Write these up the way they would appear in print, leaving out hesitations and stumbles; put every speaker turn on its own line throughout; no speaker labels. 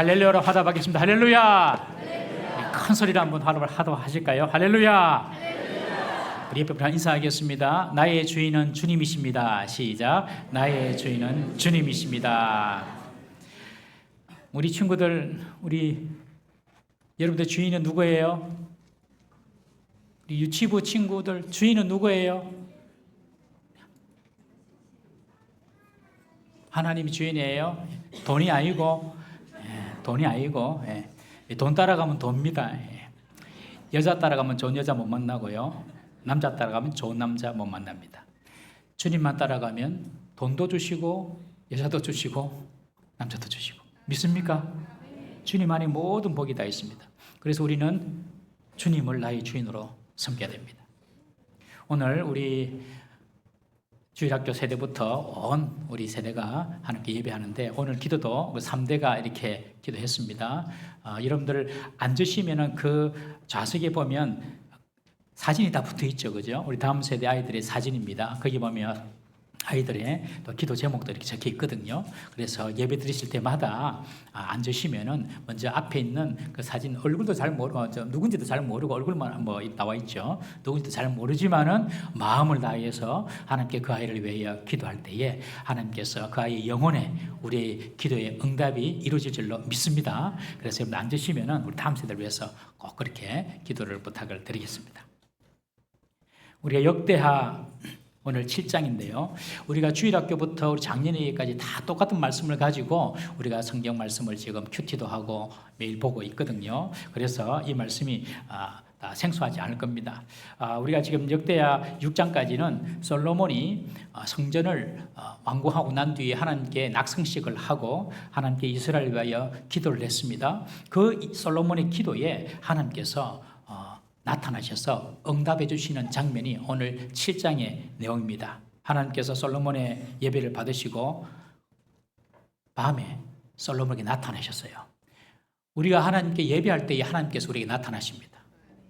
할렐루야로 화답하겠습니다. 할렐루야. 큰 소리로 한번 화답하실까요? 할렐루야. 우리 옆에 분랑 인사하겠습니다. 나의 주인은 주님이십니다. 시작. 나의 주인은 주님이십니다. 우리 친구들, 여러분들 주인은 누구예요? 우리 유치부 친구들 주인은 누구예요? 하나님이 주인이에요. 돈이 아니고 돈 따라가면 돕니다. 여자 따라가면 좋은 여자 못 만나고요, 남자 따라가면 좋은 남자 못 만납니다. 주님만 따라가면 돈도 주시고 여자도 주시고 남자도 주시고. 믿습니까? 주님 안에 모든 복이 다 있습니다. 그래서 우리는 주님을 나의 주인으로 섬겨야 됩니다. 오늘 우리 주일학교 세대부터 온 우리 세대가 하나님께 예배하는데, 오늘 기도도 3대가 이렇게 기도했습니다. 여러분들 앉으시면은 그 좌석에 보면 사진이 다 붙어 있죠, 그죠? 우리 다음 세대 아이들의 사진입니다. 거기 보면 아이들의 또 기도 제목도 이렇게 적혀 있거든요. 그래서 예배 드리실 때마다 앉으시면은 먼저 앞에 있는 그 사진, 얼굴도 잘 모르고 누군지도 잘 모르고 얼굴만 뭐 나와 있죠. 누군지도 잘 모르지만은 마음을 다해서 하나님께 그 아이를 위하여 기도할 때에 하나님께서 그 아이의 영혼에 우리의 기도의 응답이 이루어질 줄로 믿습니다. 그래서 여러분 앉으시면은 우리 다음 세대를 위해서 꼭 그렇게 기도를 부탁을 드리겠습니다. 우리가 역대하 오늘 7장인데요. 우리가 주일학교부터 우리 작년에까지 다 똑같은 말씀을 가지고 우리가 성경 말씀을 지금 큐티도 하고 매일 보고 있거든요. 그래서 이 말씀이 다 생소하지 않을 겁니다. 우리가 지금 역대하 6장까지는 솔로몬이 성전을 완공하고 난 뒤에 하나님께 낙성식을 하고 하나님께 이스라엘을 위하여 기도를 했습니다. 그 솔로몬의 기도에 하나님께서 나타나셔서 응답해 주시는 장면이 오늘 7장의 내용입니다. 하나님께서 솔로몬의 예배를 받으시고 밤에 솔로몬에게 나타나셨어요. 우리가 하나님께 예배할 때에 하나님께서 우리에게 나타나십니다.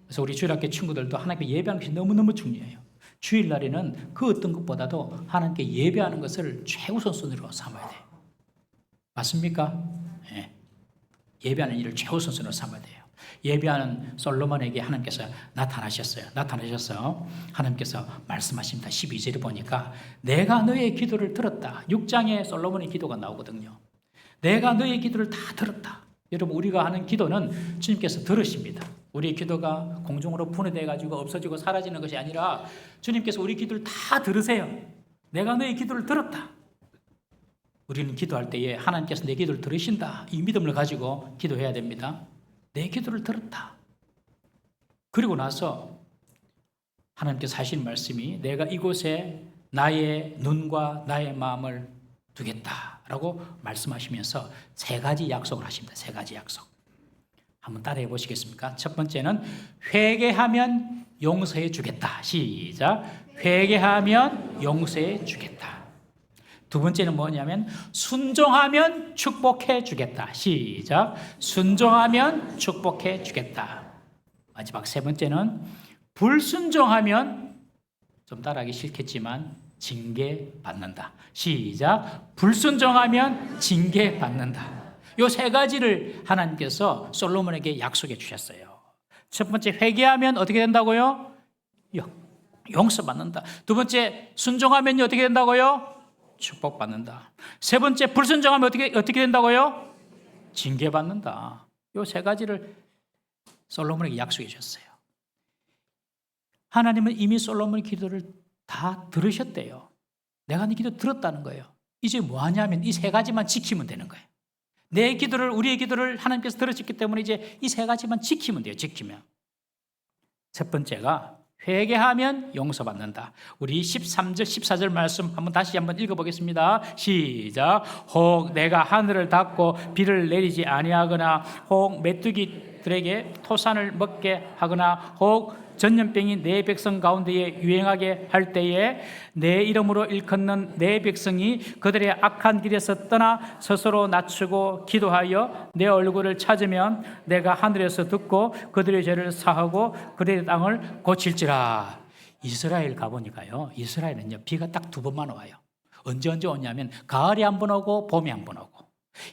그래서 우리 주일학교 친구들도 하나님께 예배하는 것이 너무너무 중요해요. 주일날에는 그 어떤 것보다도 하나님께 예배하는 것을 최우선순위로 삼아야 돼요. 맞습니까? 네. 예배하는 일을 최우선순위로 삼아야 돼요. 예배하는 솔로몬에게 하나님께서 나타나셔서 하나님께서 말씀하십니다. 12절에 보니까 내가 너의 기도를 들었다. 6장에 솔로몬의 기도가 나오거든요. 내가 너의 기도를 다 들었다. 여러분, 우리가 하는 기도는 주님께서 들으십니다. 우리의 기도가 공중으로 분해돼 가지고 없어지고 사라지는 것이 아니라 주님께서 우리 기도를 다 들으세요. 내가 너의 기도를 들었다. 우리는 기도할 때에 하나님께서 내 기도를 들으신다, 이 믿음을 가지고 기도해야 됩니다. 내 기도를 들었다. 그리고 나서 하나님께서 하신 말씀이 내가 이곳에 나의 눈과 나의 마음을 두겠다라고 말씀하시면서 세 가지 약속을 하십니다. 세 가지 약속. 한번 따라해 보시겠습니까? 첫 번째는 회개하면 용서해 주겠다. 시작. 회개하면 용서해 주겠다. 두 번째는 뭐냐면 순종하면 축복해 주겠다. 시작. 순종하면 축복해 주겠다. 마지막 세 번째는 불순종하면, 좀 따라하기 싫겠지만, 징계받는다. 시작. 불순종하면 징계받는다. 이 세 가지를 하나님께서 솔로몬에게 약속해 주셨어요. 첫 번째, 회개하면 어떻게 된다고요? 용서받는다. 두 번째, 순종하면 어떻게 된다고요? 축복받는다. 세 번째, 불순종하면 어떻게 된다고요? 징계받는다. 이 세 가지를 솔로몬에게 약속해 주셨어요. 하나님은 이미 솔로몬의 기도를 다 들으셨대요. 내가 네 기도 들었다는 거예요. 이제 뭐 하냐면 이 세 가지만 지키면 되는 거예요. 내 기도를, 우리의 기도를 하나님께서 들으셨기 때문에 이제 이 세 가지만 지키면 돼요. 지키면. 첫 번째가 회개하면 용서받는다. 우리 13절, 14절 말씀 다시 한번 읽어보겠습니다. 시작. 혹 내가 하늘을 닫고 비를 내리지 아니하거나, 혹 메뚜기들에게 토산을 먹게 하거나, 혹 전염병이 내 백성 가운데에 유행하게 할 때에 내 이름으로 일컫는 내 백성이 그들의 악한 길에서 떠나 스스로 낮추고 기도하여 내 얼굴을 찾으면 내가 하늘에서 듣고 그들의 죄를 사하고 그들의 땅을 고칠지라. 이스라엘 가보니까요, 이스라엘은요 비가 딱 두 번만 와요. 언제 오냐면 가을에 한 번 오고 봄에 한 번 오고.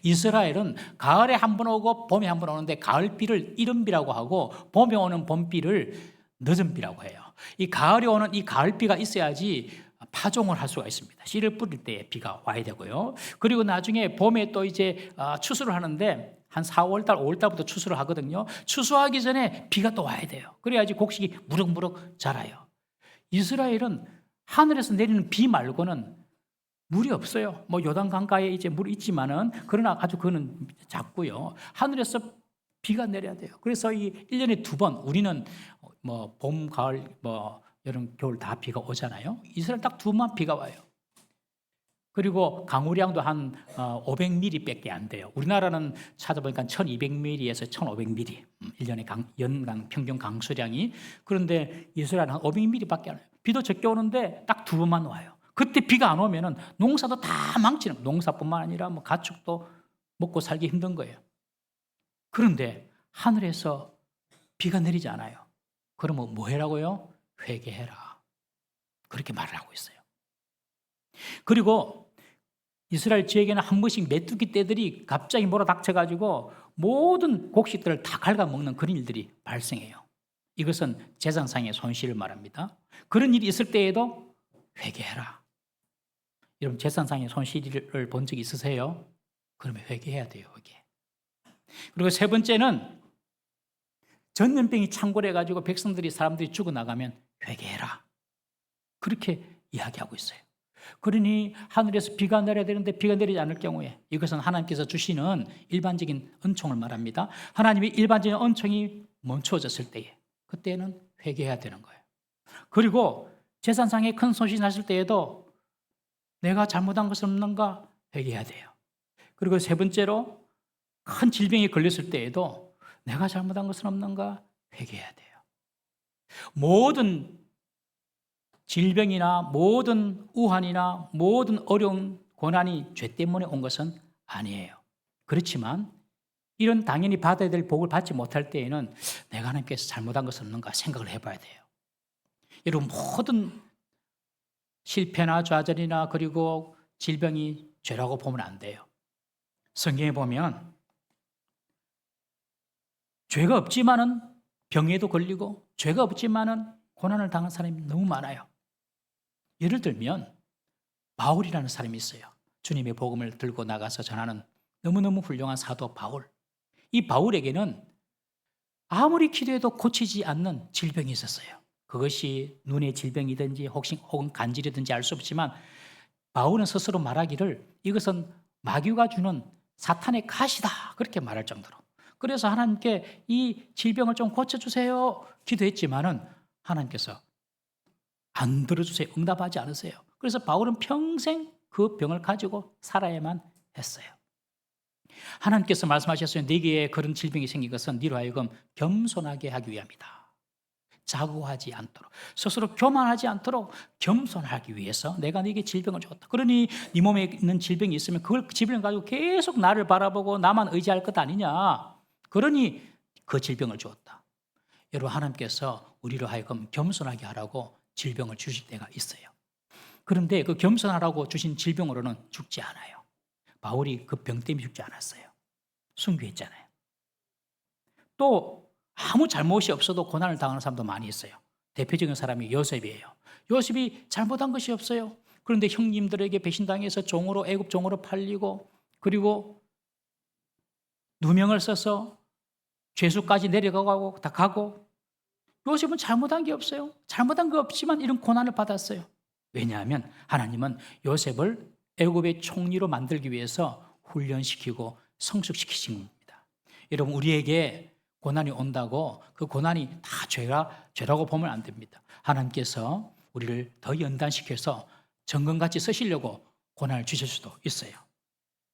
이스라엘은 가을에 한 번 오고 봄에 한 번 오는데 가을비를 이른비라고 하고 봄에 오는 봄비를 늦은비라고 해요. 이 가을에 오는 이 가을비가 있어야지 파종을 할 수가 있습니다. 씨를 뿌릴 때 비가 와야 되고요. 그리고 나중에 봄에 또 이제 추수를 하는데 한 4월 달, 5월 달부터 추수를 하거든요. 추수하기 전에 비가 또 와야 돼요. 그래야지 곡식이 무럭무럭 자라요. 이스라엘은 하늘에서 내리는 비 말고는 물이 없어요. 뭐 요단 강가에 이제 물이 있지만은 그러나 아주 그거는 작고요. 하늘에서 비가 내려야 돼요. 그래서 이 1년에 2번 우리는 뭐 봄, 가을, 뭐 여름, 겨울 다 비가 오잖아요. 이스라엘 딱 2번만 비가 와요. 그리고 강우량도 한 500mm밖에 안 돼요. 우리나라는 찾아보니까 1200mm에서 1500mm 1년에 연강 평균 강수량이. 그런데 이스라엘은 한 500mm밖에 안 와요. 비도 적게 오는데 딱 2번만 와요. 그때 비가 안 오면은 농사도 다 망치는, 농사뿐만 아니라 뭐 가축도 먹고 살기 힘든 거예요. 그런데 하늘에서 비가 내리지 않아요. 그러면 뭐 해라고요? 회개해라. 그렇게 말을 하고 있어요. 그리고 이스라엘 지역에는 한 번씩 메뚜기 떼들이 갑자기 몰아닥쳐가지고 모든 곡식들을 다 갉아먹는 그런 일들이 발생해요. 이것은 재산상의 손실을 말합니다. 그런 일이 있을 때에도 회개해라. 여러분 재산상의 손실을 본 적이 있으세요? 그러면 회개해야 돼요. 회개. 그리고 세 번째는 전염병이 창궐해가지고 백성들이 사람들이 죽어나가면 회개해라. 그렇게 이야기하고 있어요. 그러니 하늘에서 비가 내려야 되는데 비가 내리지 않을 경우에 이것은 하나님께서 주시는 일반적인 은총을 말합니다. 하나님의 일반적인 은총이 멈춰졌을 때에 그때는 회개해야 되는 거예요. 그리고 재산상의 큰 손실이 났을 때에도 내가 잘못한 것은 없는가 회개해야 돼요. 그리고 세 번째로 큰 질병에 걸렸을 때에도 내가 잘못한 것은 없는가 회개해야 돼요. 모든 질병이나 모든 우환이나 모든 어려운 고난이 죄 때문에 온 것은 아니에요. 그렇지만 이런 당연히 받아야 될 복을 받지 못할 때에는 내가 하나님께서 잘못한 것은 없는가 생각을 해봐야 돼요. 여러분 모든 실패나 좌절이나 그리고 질병이 죄라고 보면 안 돼요. 성경에 보면 죄가 없지만은 병에도 걸리고 죄가 없지만은 고난을 당한 사람이 너무 많아요. 예를 들면 바울이라는 사람이 있어요. 주님의 복음을 들고 나가서 전하는 너무너무 훌륭한 사도 바울. 이 바울에게는 아무리 기도해도 고치지 않는 질병이 있었어요. 그것이 눈의 질병이든지 혹은 간질이든지 알 수 없지만 바울은 스스로 말하기를 이것은 마귀가 주는 사탄의 가시다 그렇게 말할 정도로. 그래서 하나님께 이 질병을 좀 고쳐주세요 기도했지만은 하나님께서 안 들어주세요. 응답하지 않으세요. 그래서 바울은 평생 그 병을 가지고 살아야만 했어요. 하나님께서 말씀하셨어요. 네게 그런 질병이 생긴 것은 네로 하여금 겸손하게 하기 위함이다. 자고하지 않도록 스스로 교만하지 않도록 겸손하기 위해서 내가 네게 질병을 줬다. 그러니 네 몸에 있는 질병이 있으면 그걸 질병을 가지고 계속 나를 바라보고 나만 의지할 것 아니냐. 그러니 그 질병을 주었다. 여러분 하나님께서 우리로 하여금 겸손하게 하라고 질병을 주실 때가 있어요. 그런데 그 겸손하라고 주신 질병으로는 죽지 않아요. 바울이 그 병 때문에 죽지 않았어요. 순교했잖아요. 또 아무 잘못이 없어도 고난을 당하는 사람도 많이 있어요. 대표적인 사람이 요셉이에요. 요셉이 잘못한 것이 없어요. 그런데 형님들에게 배신당해서 종으로 애굽 종으로 팔리고 그리고 누명을 써서 죄수까지 내려가고 다 가고 요셉은 잘못한 게 없어요. 잘못한 거 없지만 이런 고난을 받았어요. 왜냐하면 하나님은 요셉을 애굽의 총리로 만들기 위해서 훈련시키고 성숙시키신 겁니다. 여러분 우리에게 고난이 온다고 그 고난이 다 죄라고 보면 안 됩니다. 하나님께서 우리를 더 연단시켜서 정금같이 쓰시려고 고난을 주실 수도 있어요.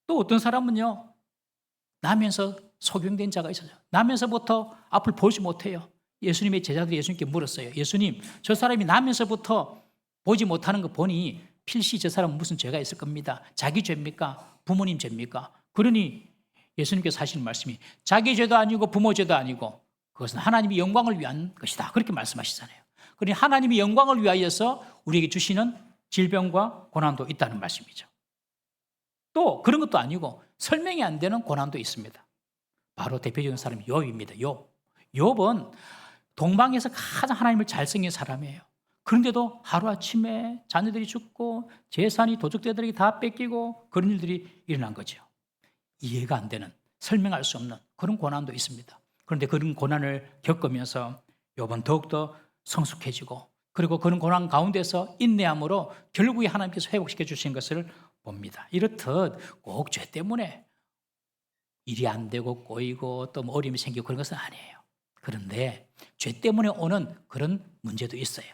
또 어떤 사람은요 나면서 소경된 자가 있어요. 나면서부터 앞을 보지 못해요. 예수님의 제자들이 예수님께 물었어요. 예수님 저 사람이 나면서부터 보지 못하는 거 보니 필시 저 사람은 무슨 죄가 있을 겁니다. 자기 죄입니까? 부모님 죄입니까? 그러니 예수님께서 하시는 말씀이 자기 죄도 아니고 부모 죄도 아니고 그것은 하나님의 영광을 위한 것이다. 그렇게 말씀하시잖아요. 그러니 하나님의 영광을 위하여서 우리에게 주시는 질병과 고난도 있다는 말씀이죠. 또 그런 것도 아니고 설명이 안 되는 고난도 있습니다. 바로 대표적인 사람이 욥입니다. 욥은 동방에서 가장 하나님을 잘 섬긴 사람이에요. 그런데도 하루아침에 자녀들이 죽고 재산이 도적들에게 다 뺏기고 그런 일들이 일어난 거죠. 이해가 안 되는, 설명할 수 없는 그런 고난도 있습니다. 그런데 그런 고난을 겪으면서 욥은 더욱더 성숙해지고, 그리고 그런 고난 가운데서 인내함으로 결국에 하나님께서 회복시켜 주신 것을 봅니다. 이렇듯 꼭 죄 때문에 일이 안 되고 꼬이고 또 어려움이 생기고 그런 것은 아니에요. 그런데 죄 때문에 오는 그런 문제도 있어요.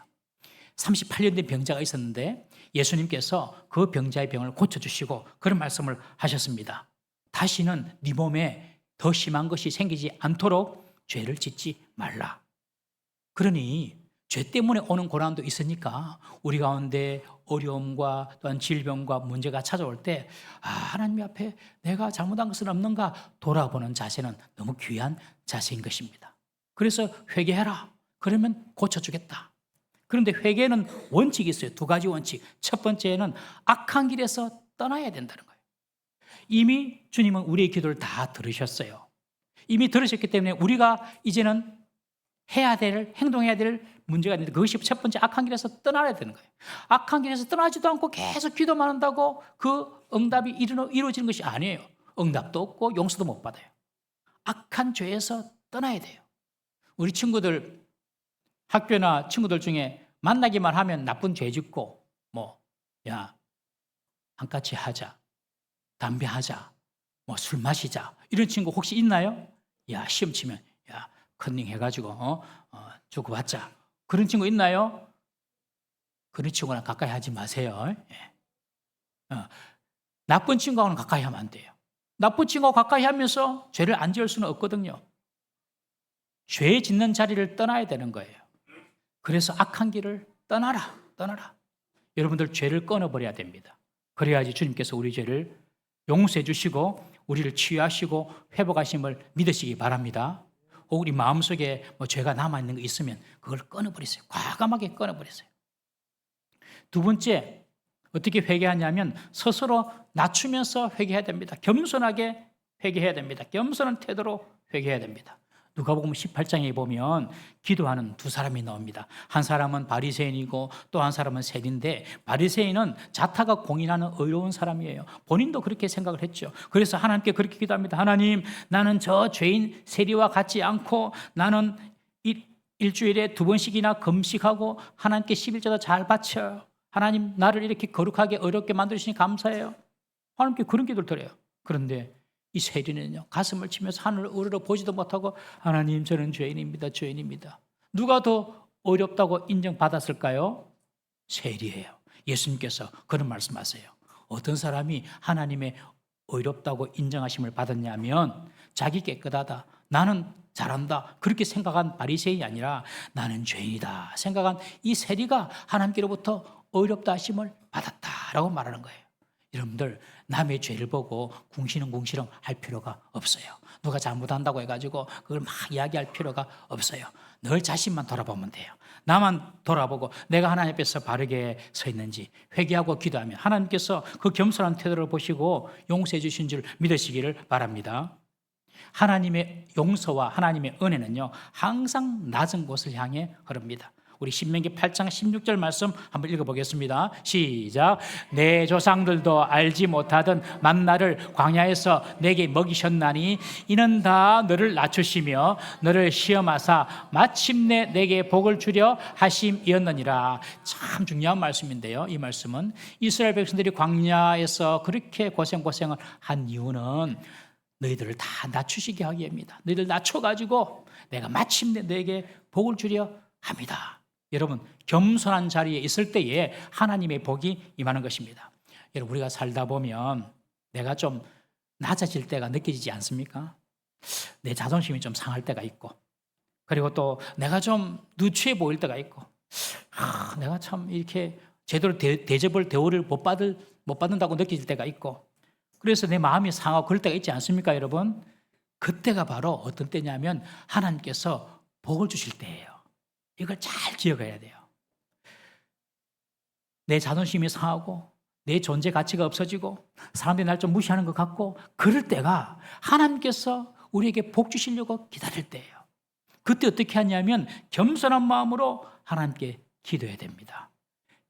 38년 된 병자가 있었는데 예수님께서 그 병자의 병을 고쳐주시고 그런 말씀을 하셨습니다. 다시는 네 몸에 더 심한 것이 생기지 않도록 죄를 짓지 말라. 그러니 죄 때문에 오는 고난도 있으니까 우리 가운데 어려움과 또한 질병과 문제가 찾아올 때 하나님 앞에 내가 잘못한 것은 없는가 돌아보는 자세는 너무 귀한 자세인 것입니다. 그래서 회개해라. 그러면 고쳐주겠다. 그런데 회개는 원칙이 있어요. 두 가지 원칙. 첫 번째는 악한 길에서 떠나야 된다는 거예요. 이미 주님은 우리의 기도를 다 들으셨어요. 이미 들으셨기 때문에 우리가 이제는 행동해야 될 문제가 있는데 그것이 첫 번째 악한 길에서 떠나야 되는 거예요. 악한 길에서 떠나지도 않고 계속 기도만 한다고 그 응답이 이루어지는 것이 아니에요. 응답도 없고 용서도 못 받아요. 악한 죄에서 떠나야 돼요. 우리 친구들, 학교나 친구들 중에 만나기만 하면 나쁜 죄 짓고 한같이 하자, 담배 하자, 술 마시자 이런 친구 혹시 있나요? 시험 치면 컨닝 해가지고 주고 받자 그런 친구 있나요? 그런 친구랑 가까이 하지 마세요. 나쁜 친구하고는 가까이 하면 안 돼요. 나쁜 친구하고 가까이 하면서 죄를 안 지을 수는 없거든요. 죄 짓는 자리를 떠나야 되는 거예요. 그래서 악한 길을 떠나라. 여러분들 죄를 끊어버려야 됩니다. 그래야지 주님께서 우리 죄를 용서해 주시고 우리를 치유하시고 회복하심을 믿으시기 바랍니다. 혹 우리 마음속에 죄가 남아있는 거 있으면 그걸 끊어버리세요. 과감하게 끊어버리세요. 두 번째, 어떻게 회개하냐면 스스로 낮추면서 회개해야 됩니다. 겸손하게 회개해야 됩니다. 겸손한 태도로 회개해야 됩니다. 누가복음 18장에 보면 기도하는 두 사람이 나옵니다. 한 사람은 바리새인이고 또 한 사람은 세리인데 바리새인은 자타가 공인하는 의로운 사람이에요. 본인도 그렇게 생각을 했죠. 그래서 하나님께 그렇게 기도합니다. 하나님, 나는 저 죄인 세리와 같지 않고 나는 일주일에 2번씩이나 금식하고 하나님께 11조도 잘 바쳐요. 하나님, 나를 이렇게 거룩하게 어렵게 만드시니 감사해요. 하나님께 그런 기도를 드려요. 그런데 이 세리는요, 가슴을 치면서 하늘을 우러러 보지도 못하고 하나님, 저는 죄인입니다. 누가 더 어렵다고 인정받았을까요? 세리예요. 예수님께서 그런 말씀하세요. 어떤 사람이 하나님의 어렵다고 인정하심을 받았냐면 자기 깨끗하다, 나는 잘한다 그렇게 생각한 바리새인이 아니라 나는 죄인이다 생각한 이 세리가 하나님께로부터 어렵다 하심을 받았다라고 말하는 거예요. 여러분들, 남의 죄를 보고 궁시렁궁시렁 할 필요가 없어요. 누가 잘못한다고 해가지고 그걸 막 이야기할 필요가 없어요. 늘 자신만 돌아보면 돼요. 나만 돌아보고 내가 하나님 앞에서 바르게 서 있는지 회개하고 기도하면 하나님께서 그 겸손한 태도를 보시고 용서해 주신 줄 믿으시기를 바랍니다. 하나님의 용서와 하나님의 은혜는요, 항상 낮은 곳을 향해 흐릅니다. 우리 신명기 8장 16절 말씀 한번 읽어보겠습니다. 시작. 내 조상들도 알지 못하던 만나를 광야에서 내게 먹이셨나니 이는 다 너를 낮추시며 너를 시험하사 마침내 내게 복을 주려 하심이었느니라. 참 중요한 말씀인데요. 이 말씀은 이스라엘 백성들이 광야에서 그렇게 고생을 한 이유는 너희들을 다 낮추시게 하기 위함이다. 너희들 낮춰가지고 내가 마침내 너에게 복을 주려 합니다. 여러분, 겸손한 자리에 있을 때에 하나님의 복이 임하는 것입니다. 여러분, 우리가 살다 보면 내가 좀 낮아질 때가 느껴지지 않습니까? 내 자존심이 좀 상할 때가 있고, 그리고 또 내가 좀 누추해 보일 때가 있고, 내가 참 이렇게 제대로 대접을 대우를 못 받는다고 느껴질 때가 있고, 그래서 내 마음이 상하고 그럴 때가 있지 않습니까, 여러분? 그때가 바로 어떤 때냐면 하나님께서 복을 주실 때예요. 이걸 잘 기억해야 돼요. 내 자존심이 상하고 내 존재 가치가 없어지고 사람들이 날 좀 무시하는 것 같고 그럴 때가 하나님께서 우리에게 복 주시려고 기다릴 때예요. 그때 어떻게 하냐면 겸손한 마음으로 하나님께 기도해야 됩니다.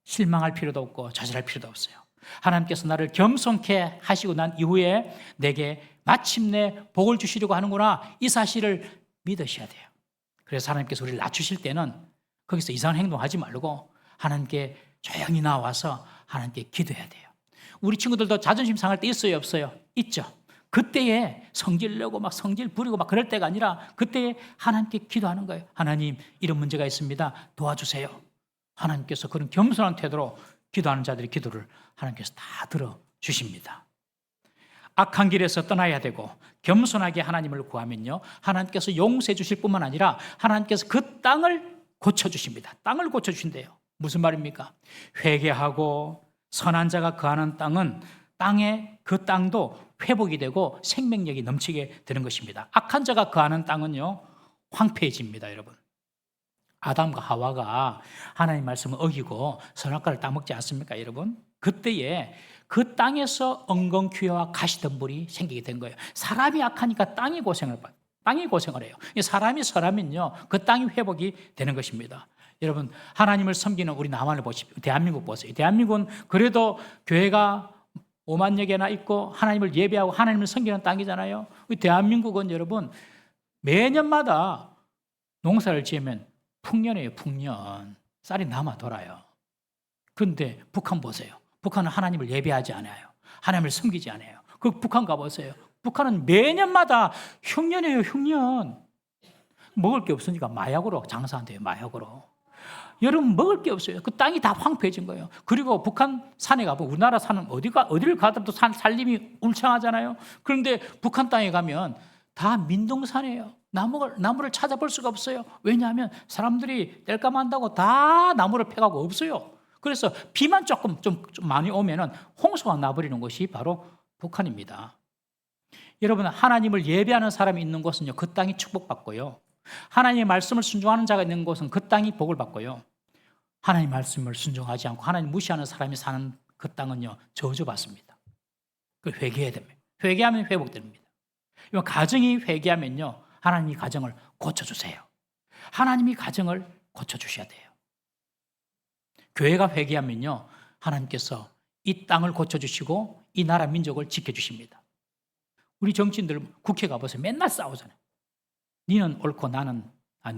실망할 필요도 없고 좌절할 필요도 없어요. 하나님께서 나를 겸손케 하시고 난 이후에 내게 마침내 복을 주시려고 하는구나, 이 사실을 믿으셔야 돼요. 그래서 하나님께서 우리를 낮추실 때는 거기서 이상한 행동하지 말고 하나님께 조용히 나와서 하나님께 기도해야 돼요. 우리 친구들도 자존심 상할 때 있어요, 없어요? 있죠. 그때에 성질 내고 막 성질 부리고 막 그럴 때가 아니라 그때에 하나님께 기도하는 거예요. 하나님, 이런 문제가 있습니다. 도와주세요. 하나님께서 그런 겸손한 태도로 기도하는 자들의 기도를 하나님께서 다 들어주십니다. 악한 길에서 떠나야 되고 겸손하게 하나님을 구하면요, 하나님께서 용서해 주실 뿐만 아니라 하나님께서 그 땅을 고쳐주십니다. 땅을 고쳐주신대요. 무슨 말입니까? 회개하고 선한 자가 거하는 땅은 그 땅도 회복이 되고 생명력이 넘치게 되는 것입니다. 악한 자가 거하는 땅은요, 황폐해집니다. 여러분, 아담과 하와가 하나님 말씀을 어기고 선악과를 따먹지 않습니까? 여러분, 그때에 그 땅에서 엉겅퀴와 가시덤불이 생기게 된 거예요. 사람이 악하니까 땅이 고생을 해요. 사람이 설하면요, 그 땅이 회복이 되는 것입니다. 여러분, 하나님을 섬기는 우리 남한을 보십시오. 대한민국 보세요. 대한민국은 그래도 교회가 5만여 개나 있고 하나님을 예배하고 하나님을 섬기는 땅이잖아요. 대한민국은 여러분, 매년마다 농사를 지으면 풍년이에요. 풍년. 쌀이 남아 돌아요. 그런데 북한 보세요. 북한은 하나님을 예배하지 않아요. 하나님을 섬기지 않아요. 그 북한 가보세요. 북한은 매년마다 흉년이에요. 흉년. 먹을 게 없으니까 마약으로 장사한대요. 마약으로. 여러분, 먹을 게 없어요. 그 땅이 다 황폐해진 거예요. 그리고 북한 산에 가보면 우리나라 산은 어디를 가더라도 살림이 울창하잖아요. 그런데 북한 땅에 가면 다 민둥산이에요. 나무를 찾아볼 수가 없어요. 왜냐하면 사람들이 땔감한다고 다 나무를 패가고 없어요. 그래서 비만 좀 많이 오면은 홍수가 나버리는 것이 바로 북한입니다. 여러분, 하나님을 예배하는 사람이 있는 곳은요, 그 땅이 축복받고요. 하나님의 말씀을 순종하는 자가 있는 곳은 그 땅이 복을 받고요. 하나님 말씀을 순종하지 않고 하나님 무시하는 사람이 사는 그 땅은요, 저주받습니다. 그 회개해야 됩니다. 회개하면 회복됩니다. 가정이 회개하면요, 하나님이 가정을 고쳐주세요. 하나님이 가정을 고쳐주셔야 돼요. 교회가 회개하면요, 하나님께서 이 땅을 고쳐주시고 이 나라 민족을 지켜주십니다. 우리 정치인들 국회 가보세요. 맨날 싸우잖아요. 니는 옳고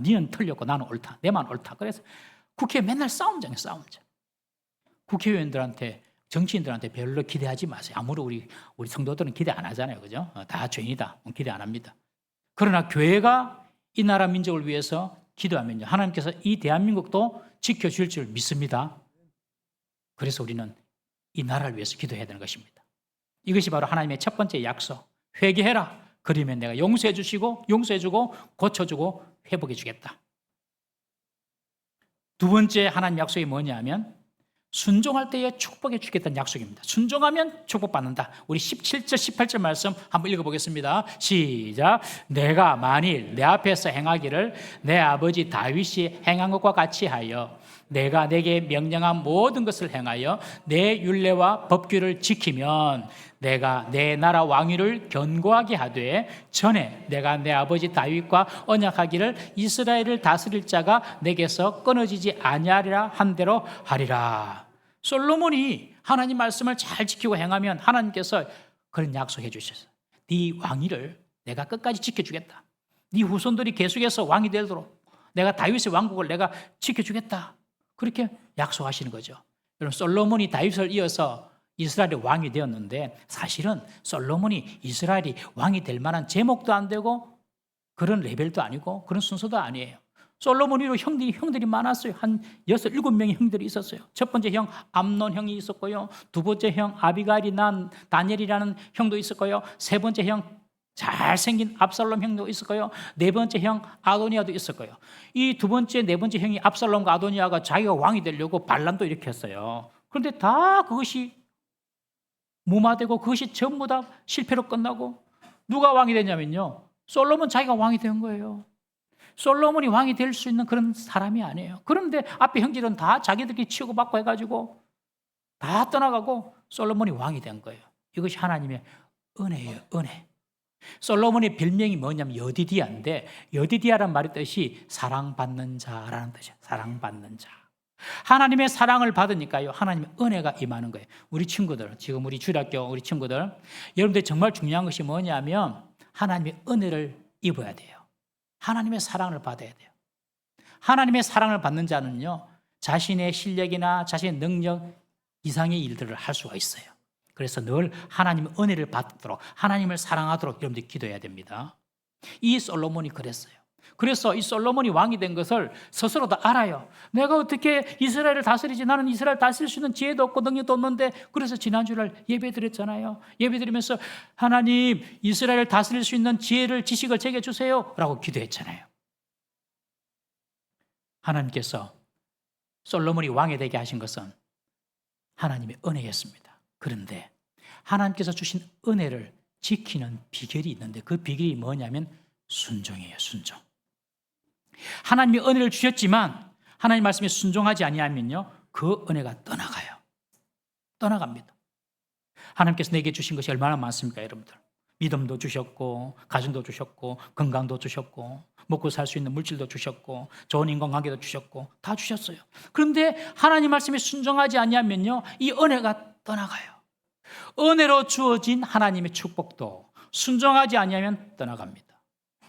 니는 틀렸고 나는 옳다. 내만 옳다. 그래서 국회에 맨날 싸움장이에요. 싸움장. 국회의원들한테, 정치인들한테 별로 기대하지 마세요. 아무리 우리 성도들은 기대 안 하잖아요. 그죠? 다 죄인이다. 기대 안 합니다. 그러나 교회가 이 나라 민족을 위해서 기도하면요, 하나님께서 이 대한민국도 지켜줄 줄 믿습니다. 그래서 우리는 이 나라를 위해서 기도해야 되는 것입니다. 이것이 바로 하나님의 첫 번째 약속. 회개해라. 그러면 내가 용서해주고 고쳐주고 회복해주겠다. 두 번째 하나님 약속이 뭐냐면 순종할 때에 축복해 주겠다는 약속입니다. 순종하면 축복받는다. 우리 17절 18절 말씀 한번 읽어보겠습니다. 시작. 내가 만일 내 앞에서 행하기를 내 아버지 다윗이 행한 것과 같이 하여 내가 내게 명령한 모든 것을 행하여 내 율례와 법규를 지키면 내가 내 나라 왕위를 견고하게 하되 전에 내가 내 아버지 다윗과 언약하기를 이스라엘을 다스릴 자가 내게서 끊어지지 아니하리라 한 대로 하리라. 솔로몬이 하나님 말씀을 잘 지키고 행하면 하나님께서 그런 약속해 주셨어요. 네 왕위를 내가 끝까지 지켜주겠다. 네 후손들이 계속해서 왕이 되도록 내가 다윗의 왕국을 내가 지켜주겠다. 그렇게 약속하시는 거죠. 여러분, 솔로몬이 다윗을 이어서 이스라엘의 왕이 되었는데 사실은 솔로몬이 이스라엘이 왕이 될 만한 제목도 안 되고 그런 레벨도 아니고 그런 순서도 아니에요. 솔로몬이로 형들이 많았어요. 한 6, 7명의 형들이 있었어요. 첫 번째 형 암논 형이 있었고요. 두 번째 형 아비가일이 난 다니엘이라는 형도 있었고요. 세 번째 형 잘생긴 압살롬 형도 있었고요. 네 번째 형 아도니아도 있었고요. 이 두 번째, 네 번째 형이 압살롬과 아도니아가 자기가 왕이 되려고 반란도 일으켰어요. 그런데 다 그것이 무마되고 그것이 전부 다 실패로 끝나고 누가 왕이 됐냐면요, 솔로몬 자기가 왕이 된 거예요. 솔로몬이 왕이 될 수 있는 그런 사람이 아니에요. 그런데 앞에 형제들은 다 자기들끼리 치고받고 해가지고 다 떠나가고 솔로몬이 왕이 된 거예요. 이것이 하나님의 은혜예요. 은혜. 솔로몬의 별명이 뭐냐면 여디디아인데, 여디디아란 말의 뜻이 사랑받는 자라는 뜻이에요. 사랑받는 자. 하나님의 사랑을 받으니까요, 하나님의 은혜가 임하는 거예요. 우리 친구들, 지금 우리 주일학교 우리 친구들, 여러분들 정말 중요한 것이 뭐냐면 하나님의 은혜를 입어야 돼요. 하나님의 사랑을 받아야 돼요. 하나님의 사랑을 받는 자는요, 자신의 실력이나 자신의 능력 이상의 일들을 할 수가 있어요. 그래서 늘 하나님의 은혜를 받도록, 하나님을 사랑하도록 여러분들이 기도해야 됩니다. 이 솔로몬이 그랬어요. 그래서 이 솔로몬이 왕이 된 것을 스스로도 알아요. 내가 어떻게 이스라엘을 다스리지? 나는 이스라엘 다스릴 수 있는 지혜도 없고 능력도 없는데. 그래서 지난주를 예배드렸잖아요. 예배드리면서 하나님, 이스라엘을 다스릴 수 있는 지혜를, 지식을 제게 주세요 라고 기도했잖아요. 하나님께서 솔로몬이 왕이 되게 하신 것은 하나님의 은혜였습니다. 그런데 하나님께서 주신 은혜를 지키는 비결이 있는데, 그 비결이 뭐냐면 순종이에요. 순종. 하나님이 은혜를 주셨지만 하나님 말씀에 순종하지 아니하면요, 그 은혜가 떠나가요. 떠나갑니다. 하나님께서 내게 주신 것이 얼마나 많습니까, 여러분들? 믿음도 주셨고, 가정도 주셨고, 건강도 주셨고, 먹고 살 수 있는 물질도 주셨고, 좋은 인간관계도 주셨고, 다 주셨어요. 그런데 하나님 말씀에 순종하지 아니하면요, 이 은혜가 떠나가요. 은혜로 주어진 하나님의 축복도 순종하지 아니하면 떠나갑니다.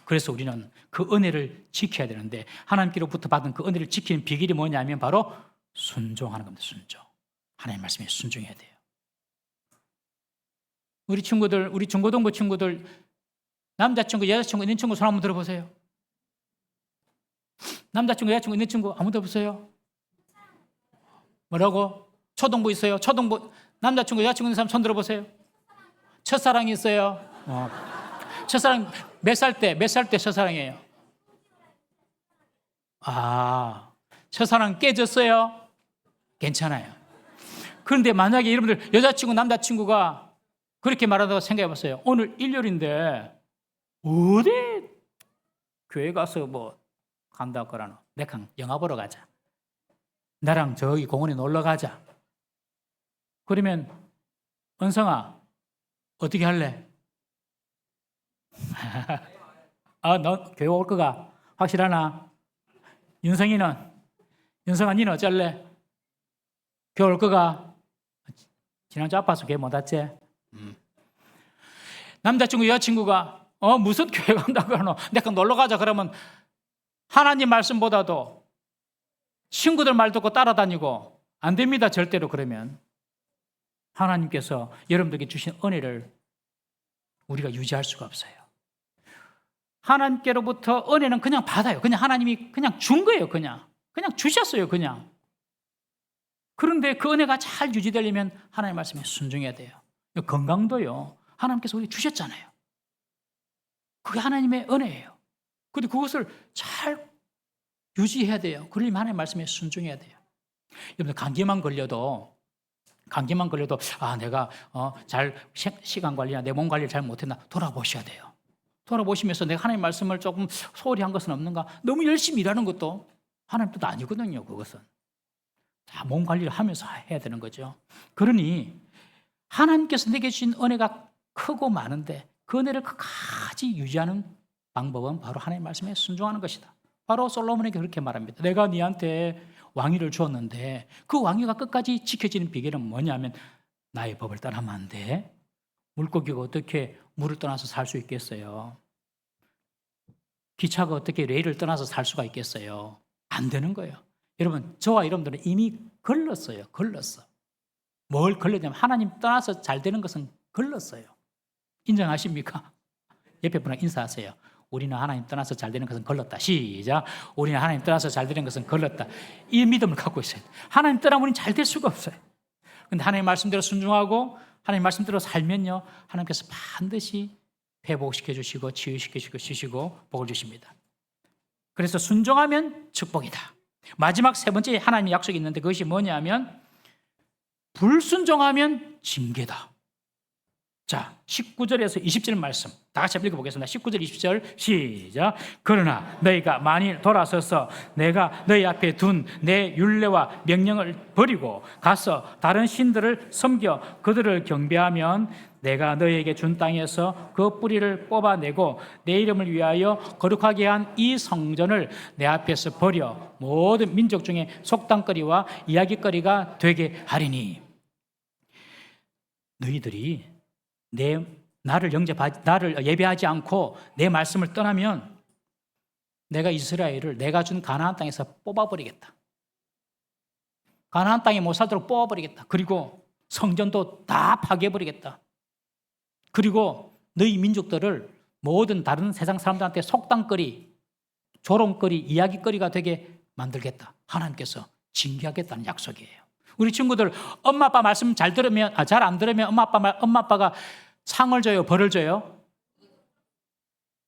그래서 우리는 그 은혜를 지켜야 되는데, 하나님께로부터 받은 그 은혜를 지키는 비결이 뭐냐면 바로 순종하는 겁니다. 순종. 하나님 말씀에 순종해야 돼요. 우리 친구들, 우리 중고등부 친구들, 남자친구, 여자친구 있는 친구 손 한번 들어보세요. 남자친구, 여자친구 있는 친구 아무도 없어요? 뭐라고? 초등부 있어요? 초등부, 남자친구, 여자친구 있는 사람 손 들어보세요. 첫사랑이 있어요? 첫사랑 몇 살 때 첫사랑이에요? 첫사랑 깨졌어요? 괜찮아요. 그런데 만약에 여러분들 여자친구, 남자친구가 그렇게 말한다고 생각해 보세요. 오늘 일요일인데 어디 교회 가서 뭐 간다 그러나? 내가 영화 보러 가자. 나랑 저기 공원에 놀러 가자. 그러면 은성아 어떻게 할래? 너 교회 올 거가 확실하나? 윤성아 니는 어쩔래? 교회 올 거가? 지난주 아파서 교회 못 왔지? 남자친구 여자친구가 무슨 교회 간다고 그러노? 내가 놀러 가자 그러면 하나님 말씀보다도 친구들 말 듣고 따라다니고 안 됩니다. 절대로. 그러면 하나님께서 여러분들에게 주신 은혜를 우리가 유지할 수가 없어요. 하나님께로부터 은혜는 그냥 받아요. 그냥 하나님이 그냥 준 거예요. 그냥 주셨어요. 그냥. 그런데 그 은혜가 잘 유지되려면 하나님 말씀에 순종해야 돼요. 건강도요, 하나님께서 우리 주셨잖아요. 그게 하나님의 은혜예요. 그런데 그것을 잘 유지해야 돼요. 그러려면 하나님 말씀에 순종해야 돼요. 여러분들 감기만 걸려도 내가 잘 시간 관리나 내 몸 관리를 잘 못했나 돌아보셔야 돼요. 돌아보시면서 내가 하나님 말씀을 조금 소홀히 한 것은 없는가? 너무 열심히 일하는 것도 하나님 뜻 아니거든요. 그것은 다 몸 관리를 하면서 해야 되는 거죠. 그러니 하나님께서 내게 주신 은혜가 크고 많은데 그 은혜를 끝까지 유지하는 방법은 바로 하나님 말씀에 순종하는 것이다. 바로 솔로몬에게 그렇게 말합니다. 내가 네한테 왕위를 주었는데 그 왕위가 끝까지 지켜지는 비결은 뭐냐면 나의 법을 떠나면 안 돼. 물고기가 어떻게 물을 떠나서 살 수 있겠어요? 기차가 어떻게 레일을 떠나서 살 수가 있겠어요? 안 되는 거예요. 여러분, 저와 여러분들은 이미 걸렀어요. 뭘 걸렸냐면 하나님 떠나서 잘 되는 것은 걸렀어요. 인정하십니까? 옆에 분랑 인사하세요. 우리는 하나님 떠나서 잘 되는 것은 걸렀다. 시작. 우리는 하나님 떠나서 잘 되는 것은 걸렀다. 이 믿음을 갖고 있어요. 하나님 떠나면 우리는 잘 될 수가 없어요. 그런데 하나님 말씀대로 순종하고 하나님 말씀대로 살면요, 하나님께서 반드시 회복시켜 주시고 치유시켜 주시고 복을 주십니다. 그래서 순종하면 축복이다. 마지막 세 번째 하나님의 약속이 있는데 그것이 뭐냐면 불순종하면 징계다. 자, 19절에서 20절 말씀 다 같이 한번 읽어보겠습니다. 19절 20절 시작. 그러나 너희가 만일 돌아서서 내가 너희 앞에 둔 내 율례와 명령을 버리고 가서 다른 신들을 섬겨 그들을 경배하면 내가 너희에게 준 땅에서 그 뿌리를 뽑아내고 내 이름을 위하여 거룩하게 한 이 성전을 내 앞에서 버려 모든 민족 중에 속담거리와 이야기거리가 되게 하리니. 너희들이 나를 예배하지 않고 내 말씀을 떠나면 내가 이스라엘을 내가 준 가나안 땅에서 뽑아버리겠다. 가나안 땅에 못 살도록 뽑아버리겠다. 그리고 성전도 다 파괴해버리겠다. 그리고 너희 민족들을 모든 다른 세상 사람들한테 속담거리, 조롱거리, 이야기거리가 되게 만들겠다. 하나님께서 징계하겠다는 약속이에요. 우리 친구들 엄마 아빠 말씀 잘 안 들으면 엄마 아빠가 상을 줘요, 벌을 줘요?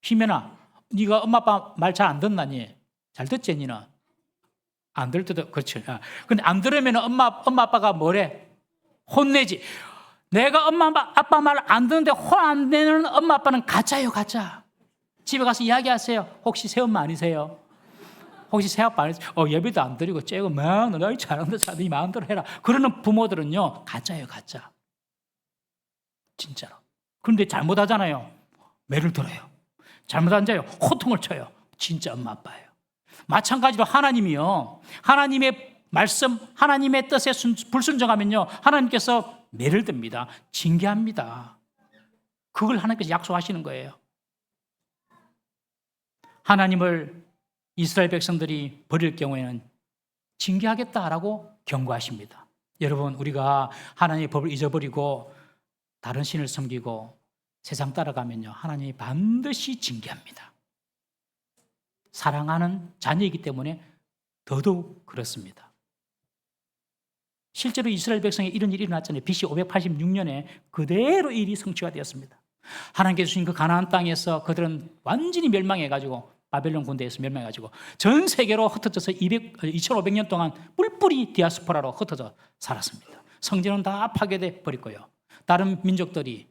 희면아, 네가 엄마 아빠 말 잘 안 듣나니? 잘 듣지, 니는? 안 들 때도 그렇죠. 근데 안 들으면 엄마 아빠가 뭐래? 혼내지. 내가 엄마 아빠 말 안 듣는데 혼 안 내는 엄마 아빠는 가짜예요, 가짜. 집에 가서 이야기하세요. 혹시 새엄마 아니세요? 혹시 새아빠 아니세요? 예배도 안 드리고 째고 막 너가 잘한다, 네 마음대로 해라. 그러는 부모들은요, 가짜예요, 가짜. 진짜로. 그런데 잘못하잖아요. 매를 들어요. 잘못 앉아요. 호통을 쳐요. 진짜 엄마 아빠예요. 마찬가지로 하나님이요. 하나님의 말씀, 하나님의 뜻에 불순종하면요. 하나님께서 매를 듭니다. 징계합니다. 그걸 하나님께서 약속하시는 거예요. 하나님을 이스라엘 백성들이 버릴 경우에는 징계하겠다라고 경고하십니다. 여러분, 우리가 하나님의 법을 잊어버리고 다른 신을 섬기고 세상 따라가면요, 하나님이 반드시 징계합니다. 사랑하는 자녀이기 때문에 더더욱 그렇습니다. 실제로 이스라엘 백성에 이런 일이 일어났잖아요. BC 586년에 그대로 일이 성취가 되었습니다. 하나님께서 주신 그 가나안 땅에서 그들은 완전히 멸망해가지고, 바벨론 군대에서 멸망해가지고 전 세계로 흩어져서 2500년 동안 뿔뿔이 디아스포라로 흩어져 살았습니다. 성전은 다 파괴돼 버렸고요. 다른 민족들이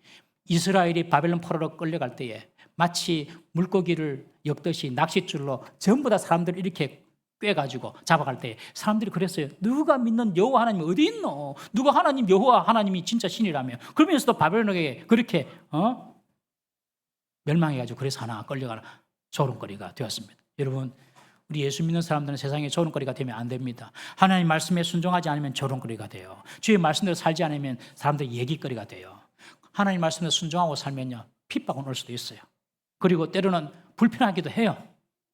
이스라엘이 바벨론 포로로 끌려갈 때에 마치 물고기를 엮듯이 낚싯줄로 전부 다 사람들을 이렇게 꿰가지고 잡아갈 때 사람들이 그랬어요. 누가 믿는 여호와 하나님이 어디 있노? 누가 하나님 여호와 하나님이 진짜 신이라며. 그러면서도 바벨론에게 그렇게 멸망해가지고 그래서 하나 끌려가는 조롱거리가 되었습니다. 여러분, 우리 예수 믿는 사람들은 세상에 조롱거리가 되면 안 됩니다. 하나님 말씀에 순종하지 않으면 조롱거리가 돼요. 주의 말씀대로 살지 않으면 사람들 얘기거리가 돼요. 하나님 말씀에 순종하고 살면요, 핍박은 올 수도 있어요. 그리고 때로는 불편하기도 해요.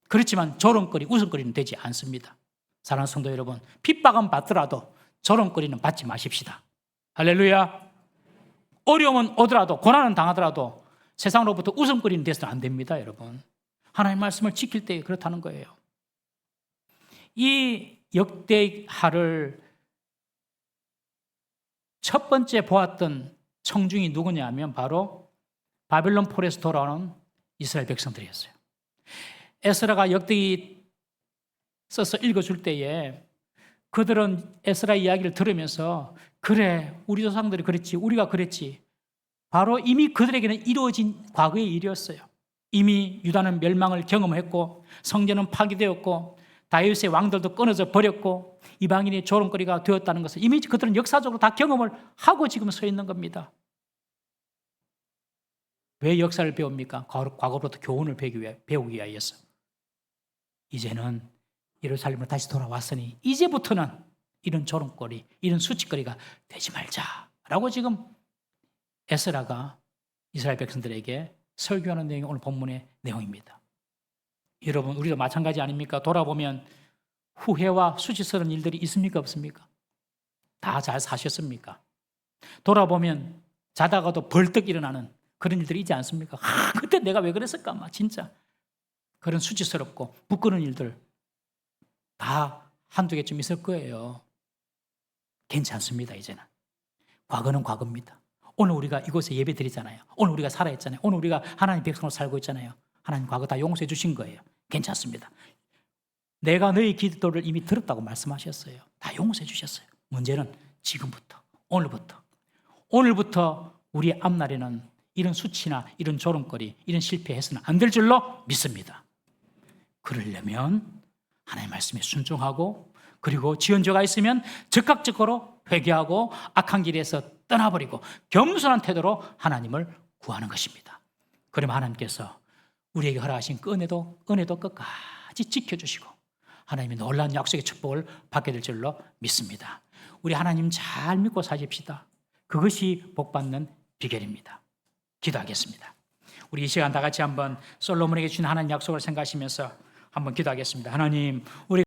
그렇지만 조롱거리, 웃음거리는 되지 않습니다. 사랑하는 성도 여러분, 핍박은 받더라도 조롱거리는 받지 마십시다. 할렐루야. 어려움은 오더라도, 고난은 당하더라도 세상으로부터 웃음거리는 돼서는 안 됩니다, 여러분. 하나님 말씀을 지킬 때 그렇다는 거예요. 이 역대하를 첫 번째 보았던 청중이 누구냐 하면 바로 바벨론 포로에서 돌아오는 이스라엘 백성들이었어요. 에스라가 역대기 써서 읽어줄 때에 그들은 에스라 이야기를 들으면서 그래, 우리 조상들이 그랬지, 우리가 그랬지. 바로 이미 그들에게는 이루어진 과거의 일이었어요. 이미 유다는 멸망을 경험했고 성전은 파괴되었고 다윗의 왕들도 끊어져 버렸고 이방인의 조롱거리가 되었다는 것을 이미 그들은 역사적으로 다 경험을 하고 지금 서 있는 겁니다. 왜 역사를 배웁니까? 과거로부터 교훈을 배우기 위하여서. 이제는 예루살렘으로 다시 돌아왔으니 이제부터는 이런 조롱거리, 이런 수치거리가 되지 말자라고 지금 에스라가 이스라엘 백성들에게 설교하는 내용이 오늘 본문의 내용입니다. 여러분, 우리도 마찬가지 아닙니까? 돌아보면 후회와 수치스러운 일들이 있습니까? 없습니까? 다 잘 사셨습니까? 돌아보면 자다가도 벌떡 일어나는 그런 일들이 있지 않습니까? 그때 내가 왜 그랬을까? 진짜 그런 수치스럽고 부끄러운 일들 다 한두 개쯤 있을 거예요. 괜찮습니다. 이제는 과거는 과거입니다. 오늘 우리가 이곳에 예배 드리잖아요. 오늘 우리가 살아있잖아요. 오늘 우리가 하나님 백성으로 살고 있잖아요. 하나님 과거 다 용서해 주신 거예요. 괜찮습니다. 내가 너희 기도를 이미 들었다고 말씀하셨어요. 다 용서해 주셨어요. 문제는 지금부터, 오늘부터 우리 앞날에는 이런 수치나 이런 조롱거리, 이런 실패해서는 안 될 줄로 믿습니다. 그러려면 하나님의 말씀에 순종하고, 그리고 지연죄가 있으면 즉각적으로 회개하고 악한 길에서 떠나버리고 겸손한 태도로 하나님을 구하는 것입니다. 그러면 하나님께서 우리에게 허락하신 그 은혜도 끝까지 지켜주시고 하나님의 놀라운 약속의 축복을 받게 될 줄로 믿습니다. 우리 하나님 잘 믿고 사십시다. 그것이 복받는 비결입니다. 기도하겠습니다. 우리 이 시간 다 같이 한번 솔로몬에게 주신 하나님 약속을 생각하시면서 한번 기도하겠습니다. 하나님, 우리